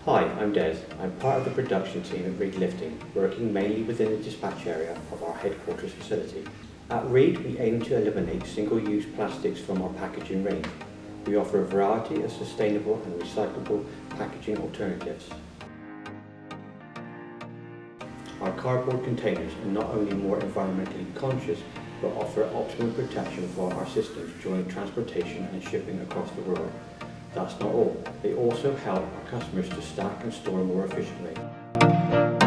Hi, I'm Des. I'm part of the production team at REID Lifting, working mainly within the dispatch area of our headquarters facility. At REID, we aim to eliminate single-use plastics from our packaging range. We offer a variety of sustainable and recyclable packaging alternatives. Our cardboard containers are not only more environmentally conscious, but offer optimum protection for our systems during transportation and shipping across the world. That's not all, they also help our customers to stack and store more efficiently.